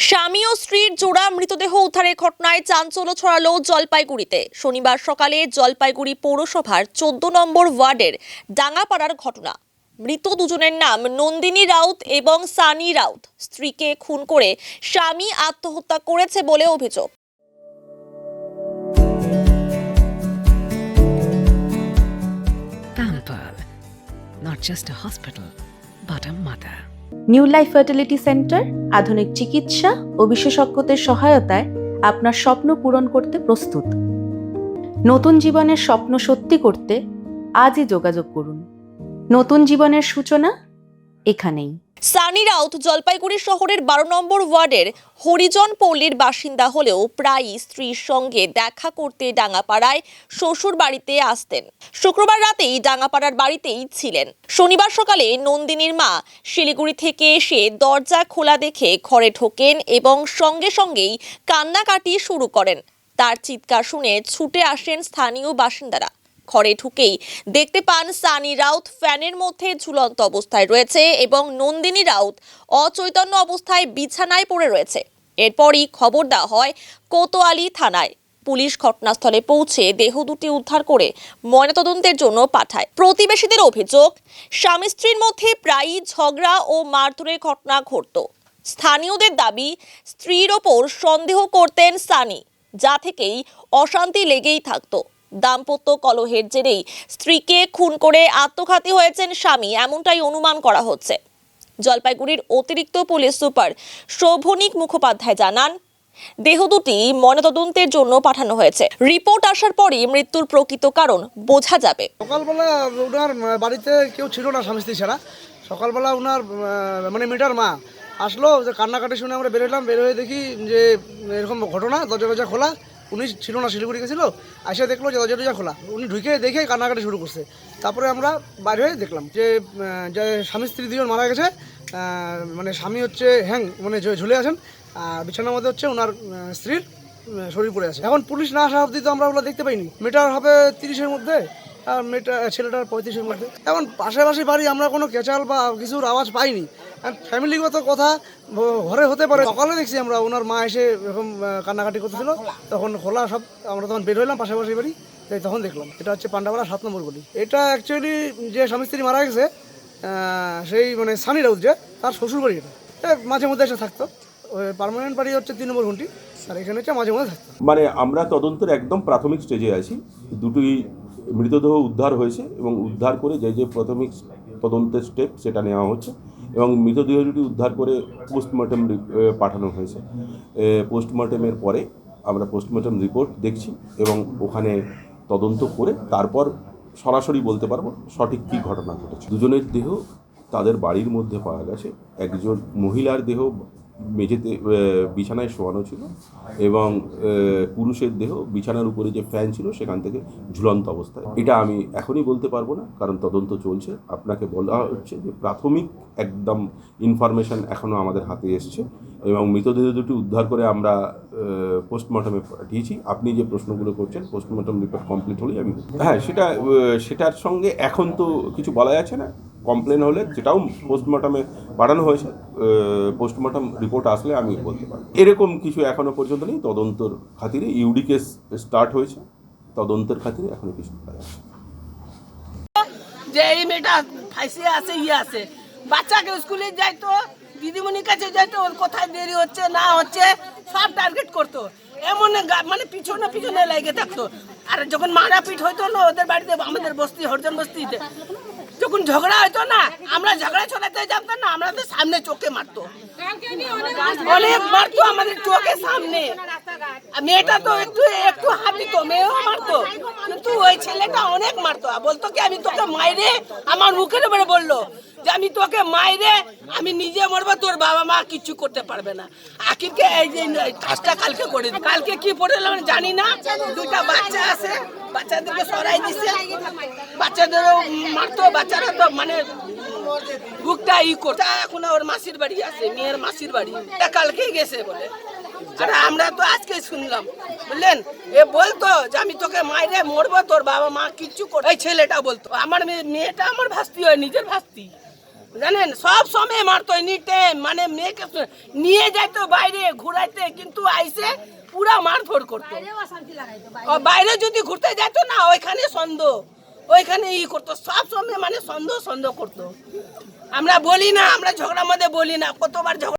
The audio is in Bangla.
স্বামী ও স্ত্রীর জোড়া মৃতদেহ উদ্ধারের ঘটনায় চাঞ্চল্য ছড়ালো জলপাইগুড়িতে। শনিবার সকালে জলপাইগুড়ি পৌরসভার 14 নম্বর ওয়ার্ডের ডাঙ্গাপাড়ার ঘটনা। মৃত দুজনের নাম নন্দিনী রাউত এবং সানি রাউত। স্ত্রীকে খুন করে স্বামী আত্মহত্যা করেছে বলে অভিযোগ। Pamper, not just a hospital, but a mother. New life fertility centre আধুনিক চিকিৎসা ও বিশেষজ্ঞদের সহায়তায় আপনার স্বপ্ন পূরণ করতে প্রস্তুত। নতুন জীবনের স্বপ্ন সত্যি করতে আজই যোগাযোগ করুন। নতুন জীবনের সূচনা এখানেই। সানি রাউত জলপাইগুড়ি শহরের 12 নম্বর ওয়ার্ডের হরিজন পল্লীর বাসিন্দা হলেও প্রায়ই স্ত্রীর সঙ্গে দেখা করতে ডাঙ্গাপাড়ায় শ্বশুর বাড়িতে আসতেন। শুক্রবার রাতেই ডাঙ্গাপাড়ার বাড়িতেই ছিলেন। শনিবার সকালে নন্দিনীর মা শিলিগুড়ি থেকে এসে দরজা খোলা দেখে ঘরে ঢোকেন এবং সঙ্গে সঙ্গেই কান্নাকাটি শুরু করেন। তার চিৎকার শুনে ছুটে আসেন স্থানীয় বাসিন্দারা। ঘরে ঢুকেই দেখতে পান সানি রাউত ফ্যানের মধ্যে ঝুলন্ত অবস্থায় রয়েছে এবং নন্দিনী রাউত অচৈতন্য অবস্থায় বিছানায় পড়ে রয়েছে। এরপরই খবর দেওয়া হয় কোতোয়ালি থানায়। পুলিশ ঘটনাস্থলে পৌঁছে দেহ দুটি উদ্ধার করে ময়নাতদন্তের জন্য পাঠায়। প্রতিবেশীদের অভিযোগ, স্বামী স্ত্রীর মধ্যে প্রায়ই ঝগড়া ও মারধরের ঘটনা ঘটত। স্থানীয়দের দাবি, স্ত্রীর ওপর সন্দেহ করতেন সানি, যা থেকেই অশান্তি লেগেই থাকতো। দাম্পত্য কলহের জেরেই স্ত্রীকে খুন করে আত্মঘাতী হয়েছেন স্বামী, এমনটাই অনুমান করা হচ্ছে। জলপাইগুড়ির অতিরিক্ত পুলিশ সুপার শোভনিক মুখোপাধ্যায় জানান, দেহ দুটি ময়নাতদন্তের জন্য পাঠানো হয়েছে। রিপোর্ট আসার পরই মৃত্যুর প্রকৃত কারণ বোঝা যাবে। সকালবেলা ওনার বাড়িতে কেউ ছিল না স্বামী স্ত্রী ছাড়া। সকালবেলা ওনার মেয়েটার মা আসলো, যে কান্নাকাটি শুনে আমরা বেরোলাম। বের হয়ে দেখি যে এরকম ঘটনা, দরজা খোলা। উনি ছিল না, শিলিগুড়ি গেছিলো। এসে দেখলো যে দরজা খোলা। উনি ঢুকে দেখে কান্নাকাটি শুরু করছে। তারপরে আমরা বাইরে হয়ে দেখলাম যে স্বামী স্ত্রী দুজন মারা গেছে। স্বামী হচ্ছে ঝুলে আছেন, আর বিছানার মধ্যে হচ্ছে ওনার স্ত্রীর শরীর পড়ে আছে। এখন পুলিশ না আসা অবধি তো আমরা ওগুলো দেখতে পাইনি। মেয়েটার হবে 30-এর মধ্যে আর ছেলেটার 35-এর মধ্যে। এখন পাশাপাশি বাড়ি, আমরা কোনো কেচাল বা কিছুর আওয়াজ পাইনি। ফ্যামিলিগত কথা ঘরে হতে পারে। সকালে দেখছি আমরা ওনার মা এসে এরকম কান্নাকাটি করতেছিল, তখন খোলা সব। আমরা তখন বের হইলাম পাশাপাশি বাড়ি, তাই তখন দেখলাম। এটা হচ্ছে পান্ডাপাড়া 7 নম্বর গলি। এটা অ্যাকচুয়ালি যে স্বামী স্ত্রী মারা গেছে, সেই সানি রাউত, যে তার শ্বশুর বাড়ি। এটা মাঝে মধ্যে এসে থাকতো। পার্মানেন্ট বাড়ি হচ্ছে 3 নম্বর ঘন্টি, আর এখানে হচ্ছে মাঝে মধ্যে থাকতো। আমরা তদন্তের একদম প্রাথমিক স্টেজে আছি। দুটি মৃতদেহ উদ্ধার হয়েছে এবং উদ্ধার করে যে প্রাথমিক তদন্তের স্টেপ সেটা নেওয়া হচ্ছে এবং মৃতদেহ দুটি উদ্ধার করে পোস্টমর্টেম পাঠানো হয়েছে। পোস্টমর্টেমের পরে আমরা পোস্টমর্টেম রিপোর্ট দেখছি এবং ওখানে তদন্ত করে তারপর সরাসরি বলতে পারবো সঠিক কী ঘটনা ঘটেছে। দুজনের দেহ তাদের বাড়ির মধ্যে পাওয়া গেছে। একজন মহিলার দেহ মেঝেতে বিছানায় শোয়ানো ছিল এবং পুরুষের দেহ বিছানার উপরে যে ফ্যান ছিল সেখান থেকে ঝুলন্ত অবস্থায়। এটা আমি এখনই বলতে পারবো না, কারণ তদন্ত চলছে। আপনাকে বলা হচ্ছে যে প্রাথমিক একদম ইনফরমেশন এখনও আমাদের হাতে এসছে এবং মৃতদেহ দুটি উদ্ধার করে আমরা পোস্টমর্টমে পাঠিয়েছি। আপনি যে প্রশ্নগুলো করছেন, পোস্টমর্টম রিপোর্ট কমপ্লিট হলেই আমি সেটার সঙ্গে এখন তো কিছু বলা যাচ্ছে না। কমপ্লেন হলে যেটাও পোস্টমর্টমে পাঠানো হয়েছে, পোস্টমর্টম রিপোর্ট আসলে আমি বলতে পারি। এরকম কিছু এখনও পর্যন্ত নেই। তদন্তর খাতিরে ইউডি কেস স্টার্ট হয়েছে, তদন্তের খাতিরে এখনো কিছু করা যাচ্ছে। যে এই মেয়েটা ফাঁসি আছে, আছে বাচ্চাকে স্কুলে যাইতো, দিদিমণির কাছে যাইতো, ওর কোথায় দেরি হচ্ছে না হচ্ছে সব টার্গেট করতো। এমন পিছনে লেগে থাকতো। আর যখন মারাপিট হইতো না ওদের বাড়িতে, আমাদের বস্তি হরিজন বস্তিতে যখন ঝগড়া হইতো না, আমরা ঝগড়া ছড়াতে জানতাম না, আমাদের সামনে চোখে মারতো, অনেক মারতো আমাদের চোখের সামনে। মেয়েটা তো একটু হাঁপিত, মেয়েও মারতো, কিন্তু ওই ছেলেটা অনেক মারতো। বলতো কি আমি তোকে মাইরে, আমার মুখের উপরে বললো যে আমি তোকে মাইরে আমি নিজে মরবো, তোর বাবা মা কিচ্ছু করতে পারবে না। আখিরকে এই যে কাজটা কালকে করে, কালকে কি পড়লাম জানি না। 2টা বাচ্চা আছে, বাচ্চাদেরকে সরাই দিচ্ছে, বাচ্চাদেরও মারতো। বাচ্চারা তো বুকটা করতে। এখন ওর মাসির বাড়ি আছে, মেয়ের মাসির বাড়ি, কালকে গেছে বলে। আর আমরা তো আজকে শুনলাম, বুঝলেন। এ বলতো যে আমি তোকে মাইরে মরবো, তোর বাবা মা কিচ্ছু করে। এই ছেলেটা বলতো। আমার মেয়েটা আমার ভাস্তি হয়, নিজের ভাস্তি। জানেন সব সময় মারতো এনি টাইম, মানে মেয়েকে নিয়ে যাইতো বাইরে ঘুরাইতে, কিন্তু আইসে পুরা মারধর করতো। বাইরে যদি ঘুরতে যাইতো না, ওইখানে সন্দেহ, ওইখানে করতো, সব সময় মানে সন্দেহ করতো। আমরা বলি না, আমরা ঝগড়ার মধ্যে বলি না, কতবার ঝগড়া